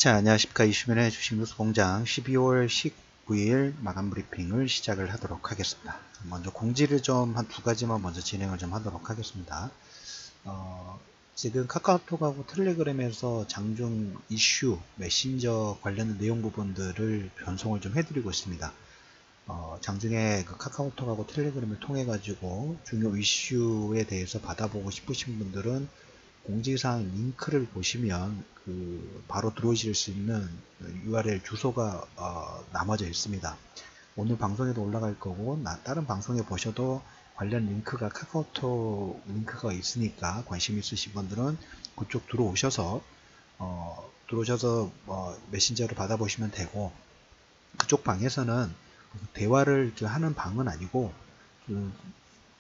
자, 안녕하십니까. 이슈면의 주식뉴스공장 12월 19일 마감 브리핑을 시작을 하도록 하겠습니다. 먼저 공지를 좀 한 두 가지만 먼저 진행을 좀 하도록 하겠습니다. 지금 카카오톡하고 텔레그램에서 장중 이슈, 메신저 관련된 내용 부분들을 변송을 좀 해드리고 있습니다. 장중에 그 카카오톡하고 텔레그램을 통해 가지고 중요 이슈에 대해서 받아보고 싶으신 분들은 공지사항 링크를 보시면 바로 들어오실 수 있는 URL 주소가 남아져 있습니다. 오늘 방송에도 올라갈 거고 다른 방송에 보셔도 관련 링크가 카카오톡 링크가 있으니까 관심 있으신 분들은 그쪽 들어오셔서 메신저로 받아보시면 되고, 그쪽 방에서는 대화를 하는 방은 아니고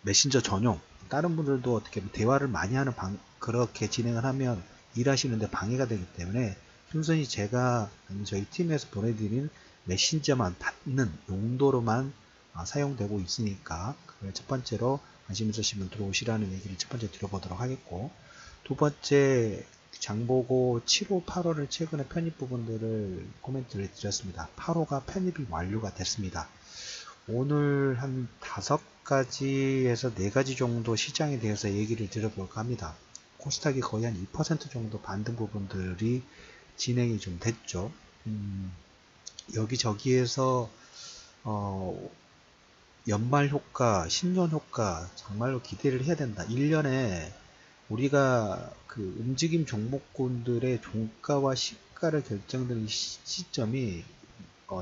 메신저 전용, 다른 분들도 어떻게 대화를 많이 하는 그렇게 진행을 하면 일하시는데 방해가 되기 때문에 순전히 제가 저희 팀에서 보내드린 메신저만 받는 용도로만 사용되고 있으니까, 그걸 첫 번째로 관심 있으시면 들어오시라는 얘기를 첫 번째 드려보도록 하겠고, 두 번째, 장보고 7호, 8호를 최근에 편입 부분들을 코멘트를 드렸습니다. 8호가 편입이 완료가 됐습니다. 오늘 한 5가지에서 4가지 정도 시장에 대해서 얘기를 드려볼까 합니다. 코스닥이 거의 한 2% 정도 반등 부분들이 진행이 좀 됐죠. 여기저기에서 연말 효과, 신년 효과 정말로 기대를 해야 된다. 1년에 우리가 그 움직임 종목군들의 종가와 시가를 결정되는 시점이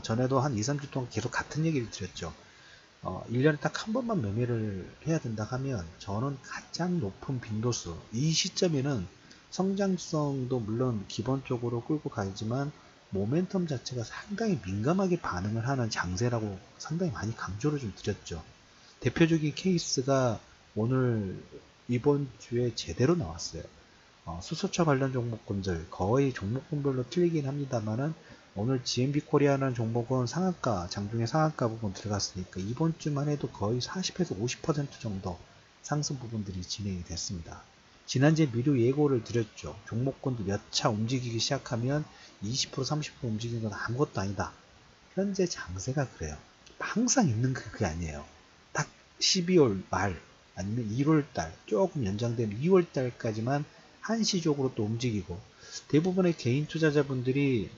전에도 한 2, 3주 동안 계속 같은 얘기를 드렸죠. 1년에 딱 한 번만 매매를 해야 된다 하면 저는 가장 높은 빈도수, 이 시점에는 성장성도 물론 기본적으로 끌고 가지만 모멘텀 자체가 상당히 민감하게 반응을 하는 장세라고 상당히 많이 강조를 좀 드렸죠. 대표적인 케이스가 오늘 이번 주에 제대로 나왔어요. 수소차 관련 종목군들 거의 종목군별로 틀리긴 합니다만은 오늘 GMB 코리아라는 종목은 상한가, 장중에 상한가 부분 들어갔으니까 이번 주만 해도 거의 40에서 50% 정도 상승 부분들이 진행이 됐습니다. 지난주에 미루 예고를 드렸죠. 종목군도 몇 차 움직이기 시작하면 20% 30% 움직이는 건 아무것도 아니다. 현재 장세가 그래요. 항상 있는 그게 아니에요. 딱 12월 말 아니면 1월달 조금 연장되면 2월달까지만 한시적으로 또 움직이고, 대부분의 개인 투자자분들이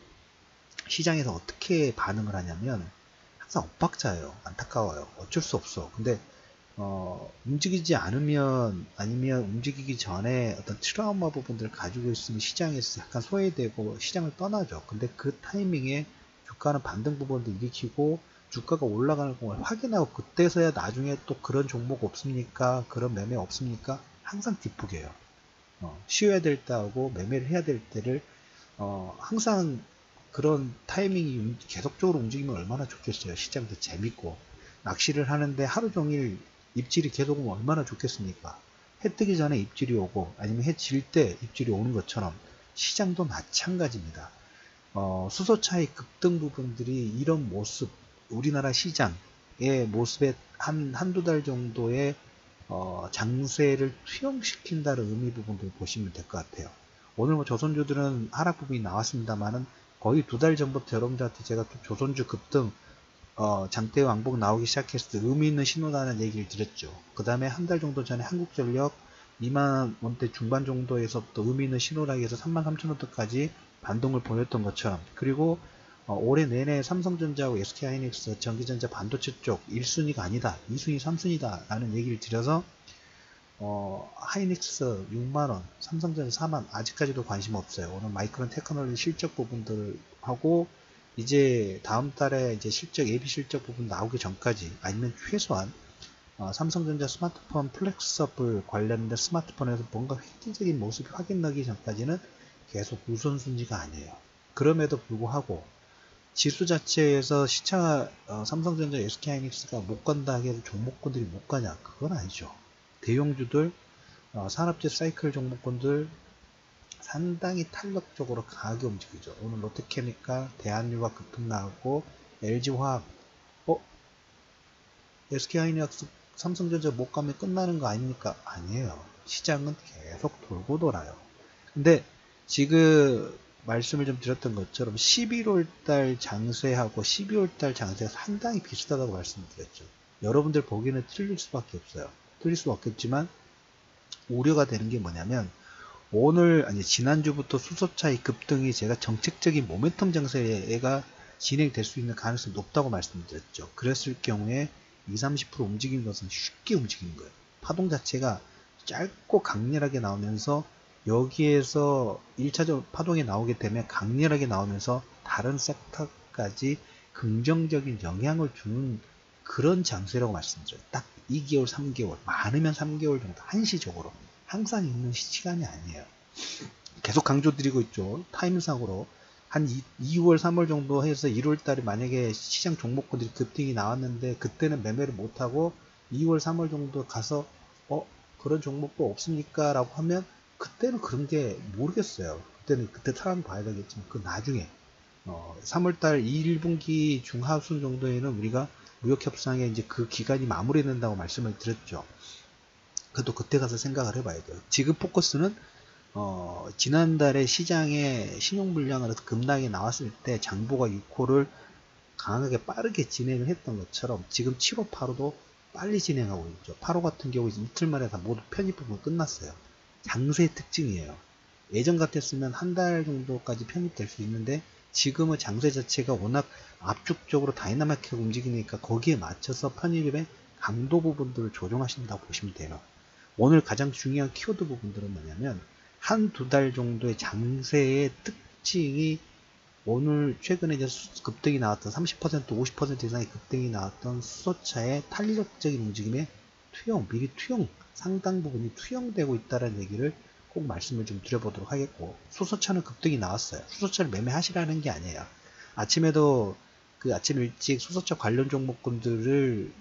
시장에서 어떻게 반응을 하냐면 항상 엇박자예요. 안타까워요. 어쩔 수 없어. 근데 움직이지 않으면, 아니면 움직이기 전에 어떤 트라우마 부분들을 가지고 있으면 시장에서 약간 소외되고 시장을 떠나죠. 근데 그 타이밍에 주가는 반등 부분도 일으키고 주가가 올라가는 걸 확인하고 그때서야 나중에 또 그런 종목 없습니까? 그런 매매 없습니까? 항상 뒷북이에요. 쉬어야 될 때하고 매매를 해야 될 때를 항상 그런 타이밍이 계속적으로 움직이면 얼마나 좋겠어요. 시장도 재밌고, 낚시를 하는데 하루 종일 입질이 계속 오면 얼마나 좋겠습니까? 해 뜨기 전에 입질이 오고 아니면 해 질 때 입질이 오는 것처럼 시장도 마찬가지입니다. 수소차의 급등 부분들이 이런 모습, 우리나라 시장의 모습에 한두 달 정도의 장세를 투영시킨다는 의미 부분도 보시면 될 것 같아요. 오늘 뭐 조선주들은 하락 부분이 나왔습니다만은 거의 2달 전부터 여러분들한테 제가 조선주 급등 장대 왕복 나오기 시작했을 때 의미 있는 신호라는 얘기를 드렸죠. 그 다음에 한 달 정도 전에 한국전력 2만원대 중반 정도에서부터 의미 있는 신호라기 해서 33,000원대까지 반동을 보였던 것처럼, 그리고 올해 내내 삼성전자하고 SK하이닉스 전기전자 반도체 쪽 1순위가 아니다, 2순위 3순위다 라는 얘기를 드려서 하이닉스 6만원, 삼성전자 4만, 아직까지도 관심 없어요. 오늘 마이크론 테크놀로지 실적 부분들하고 이제 다음 달에 이제 실적, 예비 실적 부분 나오기 전까지, 아니면 최소한 삼성전자 스마트폰 플렉서블 관련된 스마트폰에서 뭔가 획기적인 모습이 확인나기 전까지는 계속 우선순위가 아니에요. 그럼에도 불구하고 지수 자체에서 시차 삼성전자, SK하이닉스가 못 간다 해서 종목군들이 못 가냐? 그건 아니죠. 대형주들, 산업재 사이클 종목군들 상당히 탄력적으로 강하게 움직이죠. 오늘 롯데케미칼, 대한유가 급등 나왔고, LG화학, SK하이닉스, 삼성전자 못 가면 끝나는 거 아닙니까? 아니에요. 시장은 계속 돌고 돌아요. 근데 지금 말씀을 좀 드렸던 것처럼 11월 달 장세하고 12월 달 장세가 상당히 비슷하다고 말씀드렸죠. 여러분들 보기에는 틀릴 수밖에 없어요. 틀릴 수밖에 없지만 우려가 되는 게 뭐냐면 오늘 아니 지난주부터 수소차의 급등이 제가 정책적인 모멘텀 장세가 진행될 수 있는 가능성이 높다고 말씀드렸죠. 그랬을 경우에 20-30% 움직이는 것은 쉽게 움직이는 거예요. 파동 자체가 짧고 강렬하게 나오면서 여기에서 1차적 파동이 나오게 되면 강렬하게 나오면서 다른 섹터까지 긍정적인 영향을 주는 그런 장세라고 말씀드려요. 딱 2개월, 3개월, 많으면 3개월 정도 한시적으로 항상 있는 시간이 아니에요. 계속 강조드리고 있죠. 타임상으로 한 2월, 3월 정도 해서 1월 달에 만약에 시장 종목군들이 급등이 나왔는데 그때는 매매를 못하고 2월, 3월 정도 가서 그런 종목도 없습니까? 라고 하면 그때는 그런 게 모르겠어요. 그때 사람 봐야 되겠지만 그 나중에 3월달 1분기 중하순 정도에는 우리가 무역협상에 이제 그 기간이 마무리된다고 말씀을 드렸죠. 그래도 그때 가서 생각을 해봐야 돼요. 지금 포커스는 지난달에 시장에 신용불량으로 급락이 나왔을 때 장보가 6호를 강하게 빠르게 진행을 했던 것처럼 지금 7호, 8호도 빨리 진행하고 있죠. 8호 같은 경우 이틀 만에 다 모두 편입 부분 끝났어요. 장세의 특징이에요. 예전 같았으면 한 달 정도까지 편입될 수 있는데 지금은 장세 자체가 워낙 압축적으로 다이나믹하게 움직이니까 거기에 맞춰서 편입의 강도 부분들을 조정하신다고 보시면 돼요. 오늘 가장 중요한 키워드 부분들은 뭐냐면 한두 달 정도의 장세의 특징이 오늘 최근에 이제 급등이 나왔던 30% 50% 이상의 급등이 나왔던 수소차의 탄력적인 움직임의 미리 투영 상당 부분이 투영되고 있다는 얘기를 꼭 말씀을 좀 드려보도록 하겠고, 수소차는 급등이 나왔어요. 수소차를 매매하시라는 게 아니에요. 아침에도 그 아침 일찍 수소차 관련 종목군들을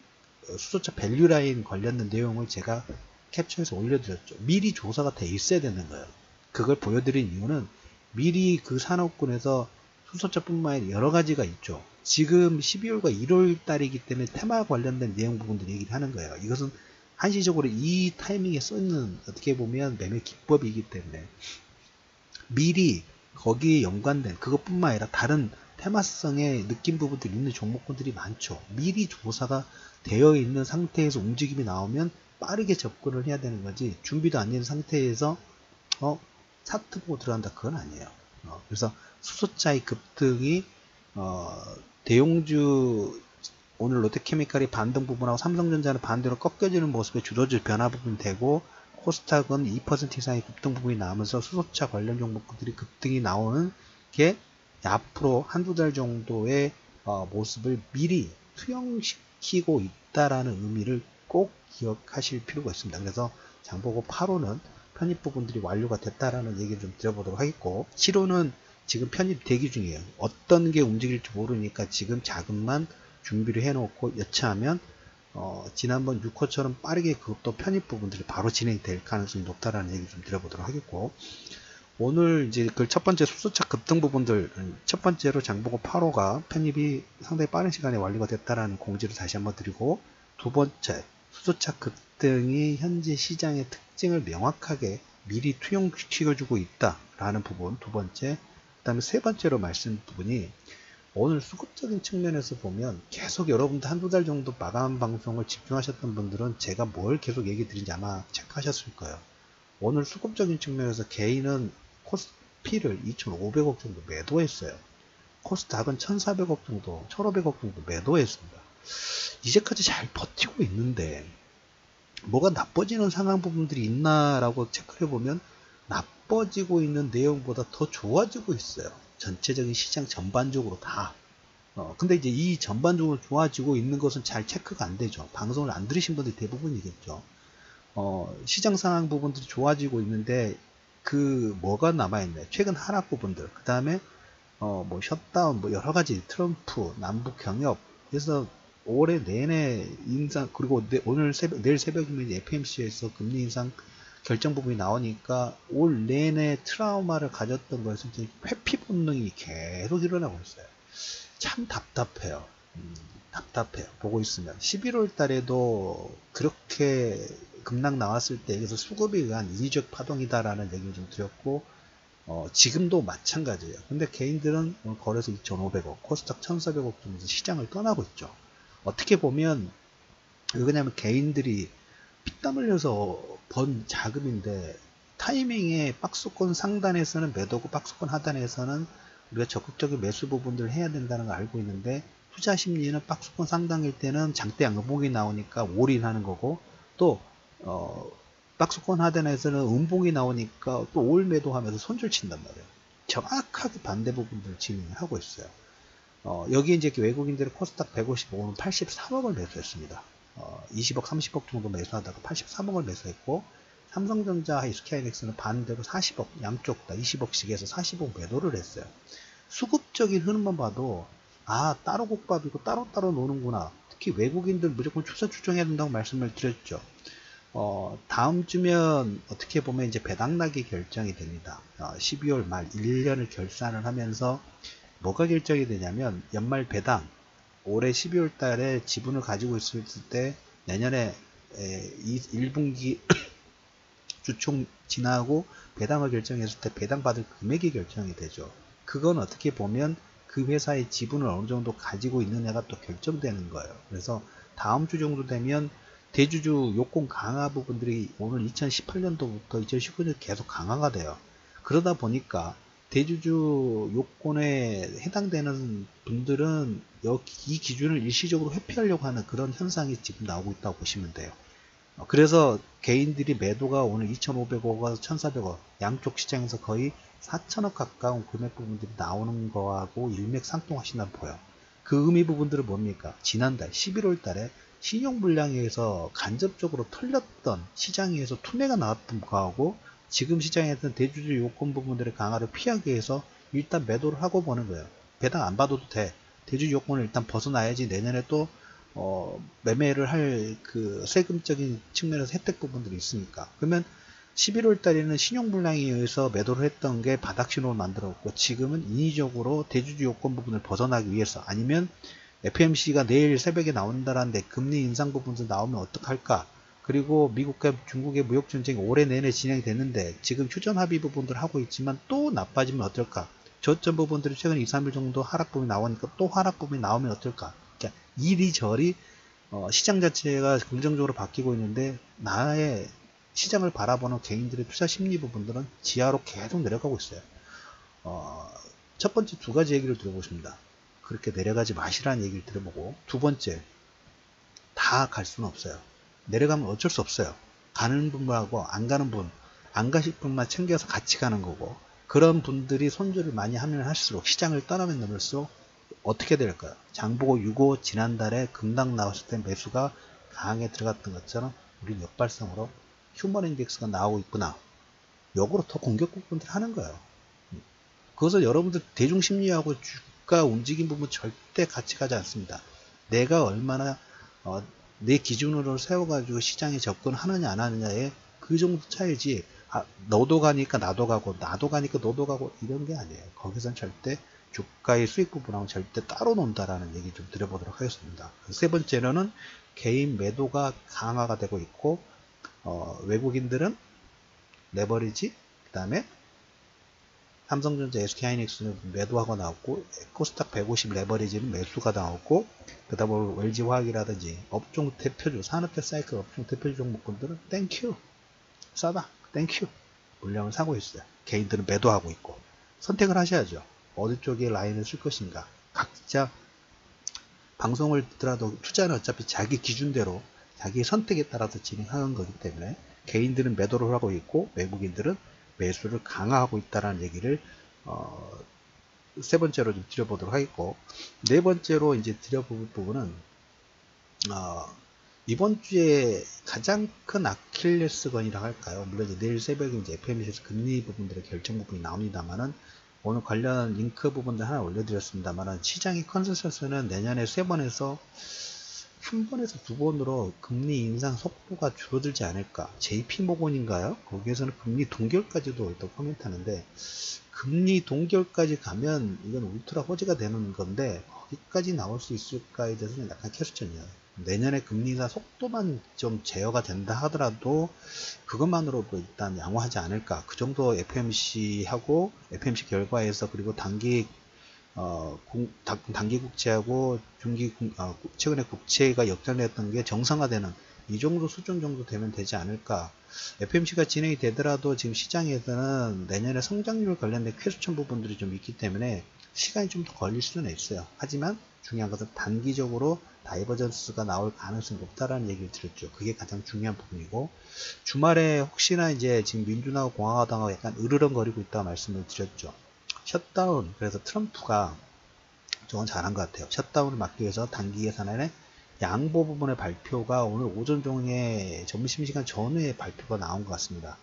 수소차 밸류라인 관련된 내용을 제가 캡처해서 올려드렸죠. 미리 조사가 돼 있어야 되는 거예요. 그걸 보여드린 이유는 미리 그 산업군에서 수소차뿐만 아니라 여러 가지가 있죠. 지금 12월과 1월 달이기 때문에 테마 관련된 내용 부분들 얘기를 하는 거예요. 이것은 한시적으로 이 타이밍에 써있는 어떻게 보면 매매 기법이기 때문에 미리 거기에 연관된 그것뿐만 아니라 다른 테마성의 느낌 부분들이 있는 종목군들이 많죠. 미리 조사가 되어 있는 상태에서 움직임이 나오면 빠르게 접근을 해야 되는 거지 준비도 안 된 상태에서 차트 보고 들어간다 그건 아니에요. 그래서 수소차의 급등이 대용주 오늘 롯데케미칼이 반등 부분하고 삼성전자는 반대로 꺾여지는 모습에 주도주 변화 부분이 되고 코스닥은 2% 이상의 급등 부분이 나오면서 수소차 관련 종목들이 급등이 나오는 게 앞으로 한두 달 정도의 모습을 미리 투영시키고 있다라는 의미를 꼭 기억하실 필요가 있습니다. 그래서 장보고 8호는 편입 부분들이 완료가 됐다라는 얘기를 좀 드려보도록 하겠고 7호는 지금 편입 대기 중이에요. 어떤 게 움직일지 모르니까 지금 자금만 준비를 해놓고 여차하면 지난번 6호처럼 빠르게 그것도 편입 부분들이 바로 진행될 가능성이 높다라는 얘기 좀 드려보도록 하겠고 오늘 이제 그 첫 번째 수소차 급등 부분들 첫 번째로 장보고 8호가 편입이 상당히 빠른 시간에 완료가 됐다라는 공지를 다시 한번 드리고 두 번째 수소차 급등이 현재 시장의 특징을 명확하게 미리 투영시켜주고 있다라는 부분 두 번째 그 다음에 세 번째로 말씀 부분이 오늘 수급적인 측면에서 보면 계속 여러분들 한두 달 정도 마감 방송을 집중하셨던 분들은 제가 뭘 계속 얘기 드린지 아마 체크하셨을 거예요. 오늘 수급적인 측면에서 개인은 코스피를 2,500억 정도 매도했어요. 코스닥은 1,400억 정도, 1,500억 정도 매도했습니다. 이제까지 잘 버티고 있는데 뭐가 나빠지는 상황 부분들이 있나라고 체크해 보면 나빠지고 있는 내용보다 더 좋아지고 있어요. 전체적인 시장 전반적으로 다. 근데 이제 이 전반적으로 좋아지고 있는 것은 잘 체크가 안 되죠. 방송을 안 들으신 분들이 대부분이겠죠. 시장 상황 부분들이 좋아지고 있는데 그 뭐가 남아있나요? 최근 하락 부분들, 그 다음에 뭐 셧다운, 뭐 여러 가지 트럼프, 남북 경협, 그래서 올해 내내 인상 그리고 내일 새벽이면 FMC에서 금리 인상 결정 부분이 나오니까 올 내내 트라우마를 가졌던 것은 회피 본능이 계속 일어나고 있어요. 참 답답해요. 답답해요. 보고 있으면 11월 달에도 그렇게 급락 나왔을 때 여기서 수급에 의한 인위적 파동이다라는 얘기를 좀 드렸고 지금도 마찬가지예요. 근데 개인들은 오늘 거래소 2,500억, 코스닥 1,400억 정도 시장을 떠나고 있죠. 어떻게 보면 왜 그러냐면 개인들이 피땀 흘려서 번 자금인데 타이밍에 박스권 상단에서는 매도고 박스권 하단에서는 우리가 적극적인 매수 부분들을 해야 된다는 걸 알고 있는데 투자 심리는 박스권 상단일 때는 장대 양봉이 나오니까 올인하는 거고 또 박스권 하단에서는 음봉이 나오니까 또 올 매도하면서 손절 친단 말이에요. 정확하게 반대 부분들을 진행하고 있어요. 여기 이제 외국인들의 코스닥 155는 83억을 매수했습니다. 20억, 30억 정도 매수하다가 83억을 매수했고, 삼성전자, SK하이닉스는 반대로 40억, 양쪽 다 20억씩 해서 40억 매도를 했어요. 수급적인 흐름만 봐도, 아, 따로 국밥이고 따로따로 노는구나. 특히 외국인들 무조건 추세 추정해야 된다고 말씀을 드렸죠. 다음 주면 어떻게 보면 이제 배당락이 결정이 됩니다. 12월 말 1년을 결산을 하면서 뭐가 결정이 되냐면 연말 배당 올해 12월 달에 지분을 가지고 있을 때 내년에 1분기 주총 지나고 배당을 결정했을 때 배당 받을 금액이 결정이 되죠. 그건 어떻게 보면 그 회사의 지분을 어느 정도 가지고 있느냐가 또 결정되는 거예요. 그래서 다음 주 정도 되면 대주주 요건 강화 부분들이 오늘 2018년도부터 2019년 계속 강화가 돼요. 그러다 보니까 대주주 요건에 해당되는 분들은 이 기준을 일시적으로 회피하려고 하는 그런 현상이 지금 나오고 있다고 보시면 돼요. 그래서 개인들이 매도가 오늘 2,500억에서 1,400억 양쪽 시장에서 거의 4천억 가까운 금액 부분들이 나오는 거하고 일맥상통하신다고 보여. 그 의미 부분들은 뭡니까? 지난달 11월 달에 신용불량에서 간접적으로 털렸던 시장에서 투매가 나왔던 거하고 지금 시장에서는 대주주 요건 부분들의 강화를 피하기 위해서 일단 매도를 하고 보는 거예요. 배당 안 받아도 돼. 대주주 요건을 일단 벗어나야지 내년에 또 매매를 할 그 세금적인 측면에서 혜택 부분들이 있으니까. 그러면 11월 달에는 신용불량에 의해서 매도를 했던 게 바닥 신호를 만들었고 지금은 인위적으로 대주주 요건 부분을 벗어나기 위해서 아니면 FMC가 내일 새벽에 나온다는데 금리 인상 부분도 나오면 어떡할까? 그리고 미국과 중국의 무역전쟁이 올해 내내 진행이 됐는데 지금 휴전 합의 부분들을 하고 있지만 또 나빠지면 어떨까? 저점 부분들이 최근 2, 3일 정도 하락 부분이 나오니까 또 하락 부분이 나오면 어떨까? 그러니까 이리저리 시장 자체가 긍정적으로 바뀌고 있는데 나의 시장을 바라보는 개인들의 투자 심리 부분들은 지하로 계속 내려가고 있어요. 첫 번째 두 가지 얘기를 들어보십니다. 그렇게 내려가지 마시라는 얘기를 들어보고 두 번째 다 갈 수는 없어요. 내려가면 어쩔 수 없어요. 가는 분하고 안 가는 분, 안 가실 분만 챙겨서 같이 가는 거고 그런 분들이 손절을 많이 하면 할수록 시장을 떠나면 넘을수록 어떻게 될까요? 장보고 6호 지난달에 급락 나왔을 때 매수가 강하게 들어갔던 것처럼 우리는 역발상으로 휴먼 인덱스가 나오고 있구나. 역으로 더 공격 부분들을 하는 거예요. 그것을 여러분들 대중심리하고 주가 움직임 부분 절대 같이 가지 않습니다. 내가 얼마나 내 기준으로 세워가지고 시장에 접근하느냐 안 하느냐에 그 정도 차이지 너도 가니까 나도 가고 나도 가니까 너도 가고 이런 게 아니에요. 거기선 절대 주가의 수익 부분하고 절대 따로 논다라는 얘기 좀 드려보도록 하겠습니다. 세 번째로는 개인 매도가 강화가 되고 있고 외국인들은 레버리지 그 다음에 삼성전자, SK하이닉스는 매도하고 나왔고 코스닥 150 레버리지는 매수가 나왔고 그 다음에 LG화학이라든지 업종 대표주 산업재 사이클 업종 대표주 종목군들은 땡큐 싸다 땡큐 물량을 사고 있어요. 개인들은 매도하고 있고 선택을 하셔야죠. 어디 쪽에 라인을 쓸 것인가. 각자 방송을 듣더라도 투자는 어차피 자기 기준대로 자기 선택에 따라서 진행하는 거기 때문에 개인들은 매도를 하고 있고 외국인들은 매수를 강화하고 있다는 얘기를 세 번째로 좀 드려보도록 하겠고 네 번째로 이제 드려볼 부분은 이번 주에 가장 큰 아킬레스건이라 할까요? 물론 이제 내일 새벽에 이제 FMC에서 금리 부분들의 결정 부분이 나옵니다만은 오늘 관련 링크 부분들 하나 올려드렸습니다만은 시장의 컨센서스는 내년에 3번에서 한 번에서 두 번으로 금리 인상 속도가 줄어들지 않을까. JP모건인가요? 거기에서는 금리 동결까지도 또 코멘트하는데 금리 동결까지 가면 이건 울트라 호재가 되는 건데 거기까지 나올 수 있을까에 대해서는 약간 캐스천이에요. 내년에 금리 인하 속도만 좀 제어가 된다 하더라도 그것만으로도 일단 양호하지 않을까. 그 정도 FMC하고 FMC 결과에서 그리고 단기 국채하고 최근에 국채가 역전했던 게 정상화되는 이 정도 수준 정도 되면 되지 않을까. FMC가 진행이 되더라도 지금 시장에서는 내년에 성장률 관련된 쾌수천 부분들이 좀 있기 때문에 시간이 좀 더 걸릴 수는 있어요. 하지만 중요한 것은 단기적으로 다이버전스가 나올 가능성이 높다라는 얘기를 드렸죠. 그게 가장 중요한 부분이고, 주말에 혹시나 이제 지금 민주당하고 공화당하고 약간 으르렁거리고 있다 말씀을 드렸죠. 셧다운, 그래서 트럼프가 저건 잘한 것 같아요. 셧다운을 막기 위해서 단기 예산안에 양보 부분의 발표가 오늘 오전 중에 점심시간 전후에 발표가 나온 것 같습니다.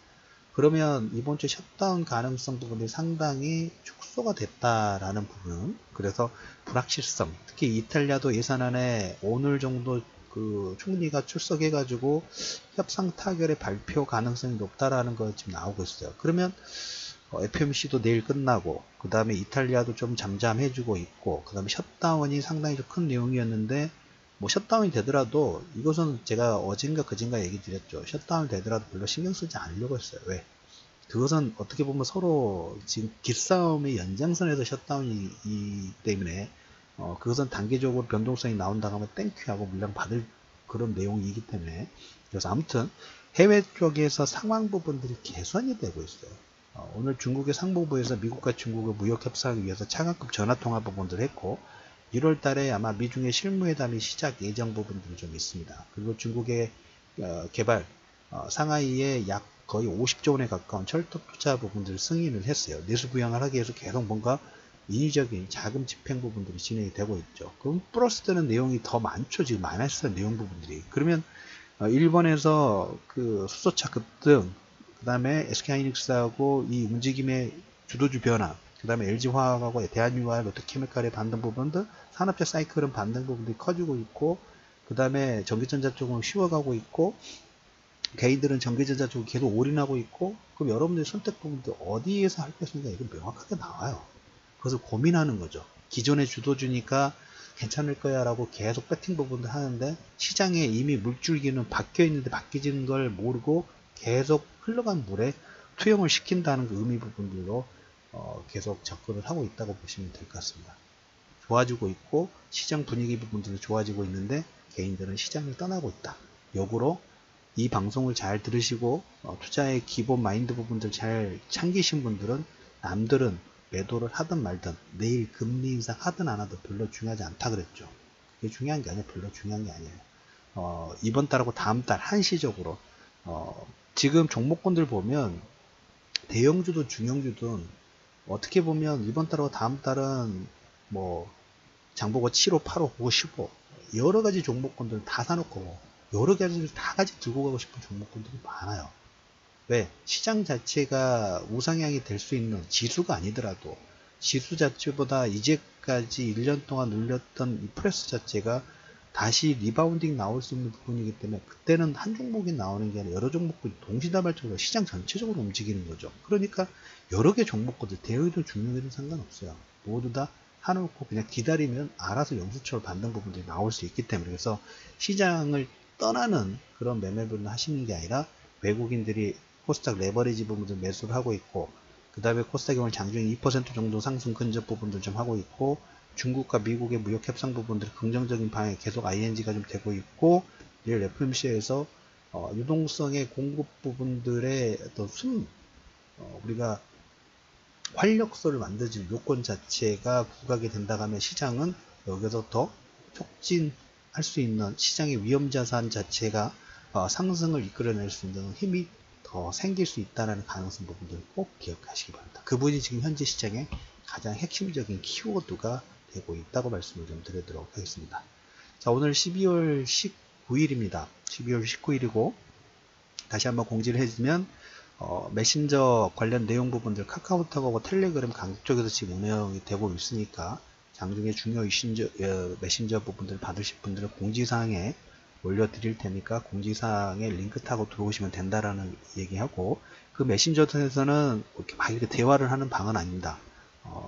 그러면 이번 주 셧다운 가능성 부분이 상당히 축소가 됐다라는 부분, 그래서 불확실성, 특히 이탈리아도 예산안에 오늘 정도 그 총리가 출석해가지고 협상 타결의 발표 가능성이 높다라는 거 지금 나오고 있어요. 그러면 FMC도 내일 끝나고, 그 다음에 이탈리아도 좀 잠잠해지고 있고, 그 다음에 셧다운이 상당히 좀 큰 내용이었는데, 뭐 셧다운이 되더라도 이것은 제가 어젠가 그젠가 얘기 드렸죠. 셧다운이 되더라도 별로 신경 쓰지 않으려고 했어요. 왜? 그것은 어떻게 보면 서로 지금 기싸움의 연장선에서 셧다운이기 때문에 그것은 단기적으로 변동성이 나온다고 하면 땡큐하고 물량 받을 그런 내용이기 때문에, 그래서 아무튼 해외 쪽에서 상황 부분들이 개선이 되고 있어요. 오늘 중국의 상무부에서 미국과 중국의 무역 협상을 위해서 차관급 전화통화 부분들을 했고, 1월 달에 아마 미중의 실무회담이 시작 예정 부분들이 좀 있습니다. 그리고 중국의 개발, 상하이에 약 거의 50조 원에 가까운 철도 투자 부분들을 승인을 했어요. 내수 부양을 하기 위해서 계속 뭔가 인위적인 자금 집행 부분들이 진행이 되고 있죠. 그럼 플러스 되는 내용이 더 많죠. 지금 많았어요. 내용 부분들이. 그러면 일본에서 그 수소차 급등, 그 다음에 SK하이닉스하고 이 움직임의 주도주 변화, 그 다음에 LG화학하고 대한유화, 롯데케미칼의 반등 부분들, 산업재 사이클은 반등 부분들이 커지고 있고, 그 다음에 전기전자 쪽은 쉬워가고 있고, 개인들은 전기전자 쪽에 계속 올인하고 있고, 그럼 여러분들의 선택 부분들 어디에서 할 것인가, 이거 명확하게 나와요. 그래서 고민하는 거죠. 기존의 주도주니까 괜찮을 거야 라고 계속 배팅 부분들 하는데, 시장에 이미 물줄기는 바뀌어 있는데 바뀌지는 걸 모르고 계속 흘러간 물에 투영을 시킨다는 그 의미 부분들로 계속 접근을 하고 있다고 보시면 될 것 같습니다. 좋아지고 있고 시장 분위기 부분들도 좋아지고 있는데 개인들은 시장을 떠나고 있다. 역으로 이 방송을 잘 들으시고 투자의 기본 마인드 부분들 잘 챙기신 분들은, 남들은 매도를 하든 말든 내일 금리 인상 하든 안 하든 별로 중요하지 않다 그랬죠. 그게 중요한 게 아니에요. 별로 중요한 게 아니에요. 이번 달하고 다음 달 한시적으로 지금 종목군들 보면 대형주든 중형주든 어떻게 보면 이번 달하고 다음 달은 뭐 장보고 7호, 8호, 9호, 15 여러 가지 종목군들 다 사놓고 여러 가지를 다 같이 들고 가고 싶은 종목군들이 많아요. 왜? 시장 자체가 우상향이 될 수 있는 지수가 아니더라도 지수 자체보다 이제까지 1년 동안 눌렸던 이 프레스 자체가 다시 리바운딩 나올 수 있는 부분이기 때문에, 그때는 한 종목이 나오는 게 아니라 여러 종목들이 동시다발적으로 시장 전체적으로 움직이는 거죠. 그러니까 여러 개 종목들 대형이든 중형이든 상관없어요. 모두 다 사놓고 그냥 기다리면 알아서 영수철 반등 부분들이 나올 수 있기 때문에, 그래서 시장을 떠나는 그런 매매분을 하시는 게 아니라 외국인들이 코스닥 레버리지 부분들 매수를 하고 있고, 그 다음에 코스닥이 오늘 장중에 2% 정도 상승 근접 부분들 좀 하고 있고, 중국과 미국의 무역 협상 부분들 긍정적인 방향에 계속 ING가 좀 되고 있고, 내일 FMC에서 유동성의 공급 부분들의 어떤 우리가 활력소를 만들어주는 요건 자체가 부각이 된다고 하면 시장은 여기서 더 촉진할 수 있는 시장의 위험자산 자체가 상승을 이끌어낼 수 있는 힘이 더 생길 수 있다는 가능성 부분들을 꼭 기억하시기 바랍니다. 그분이 지금 현재 시장의 가장 핵심적인 키워드가 되고 있다고 말씀을 좀 드리도록 하겠습니다. 자, 오늘 12월 19일입니다. 12월 19일이고 다시 한번 공지를 해주면 메신저 관련 내용 부분들 카카오톡하고 텔레그램 강 쪽에서 지금 운영이 되고 있으니까 장중에 중요 메신저 부분들 받으실 분들은 공지사항에 올려드릴 테니까 공지사항에 링크 타고 들어오시면 된다라는 얘기하고, 그 메신저에서는 이렇게 대화를 하는 방은 아닙니다.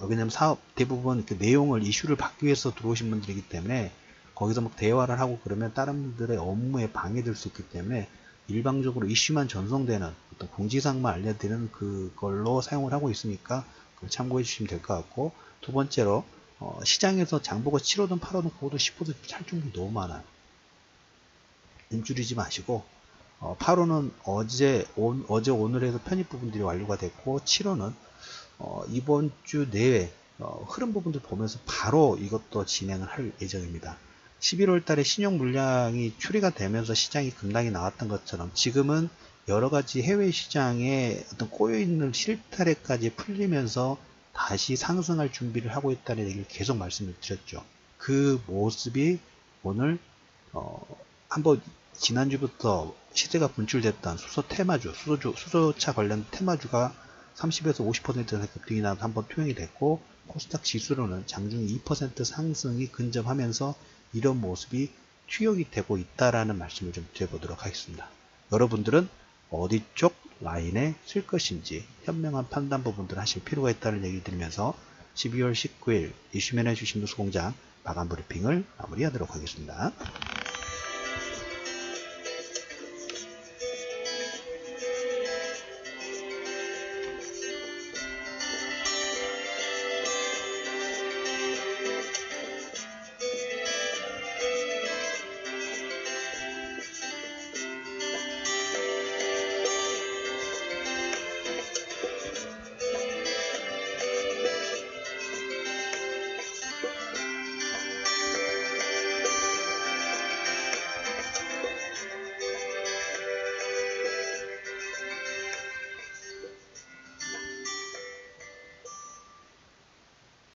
왜냐면 사업 대부분 그 내용을 이슈를 받기 위해서 들어오신 분들이기 때문에 거기서 막 대화를 하고 그러면 다른 분들의 업무에 방해될 수 있기 때문에 일방적으로 이슈만 전송되는 어떤 공지사항만 알려드리는 그걸로 사용을 하고 있으니까 그걸 참고해 주시면 될 것 같고, 두 번째로 시장에서 장보고 7호든 8호든 9호든 10호든 찰중이 너무 많아요. 움츠리지 마시고 8호는 어제 오늘 해서 편입 부분들이 완료가 됐고, 7호는 이번 주 내외 흐름 부분들 보면서 바로 이것도 진행을 할 예정입니다. 11월 달에 신용 물량이 출의가 되면서 시장이 급락이 나왔던 것처럼 지금은 여러 가지 해외 시장에 어떤 꼬여있는 실타래까지 풀리면서 다시 상승할 준비를 하고 있다는 얘기를 계속 말씀을 드렸죠. 그 모습이 오늘 한번 지난주부터 시세가 분출됐던 수소 테마주, 수소차 관련 테마주가 30에서 50% 급등이 나면서 한번 투영이 됐고, 코스닥 지수로는 장중 2% 상승이 근접하면서 이런 모습이 투영이 되고 있다라는 말씀을 좀 드려보도록 하겠습니다. 여러분들은 어디 쪽 라인에 쓸 것인지 현명한 판단 부분들을 하실 필요가 있다는 얘기 드리면서 12월 19일 이슈맨의 주식뉴스 공장 마감 브리핑을 마무리하도록 하겠습니다.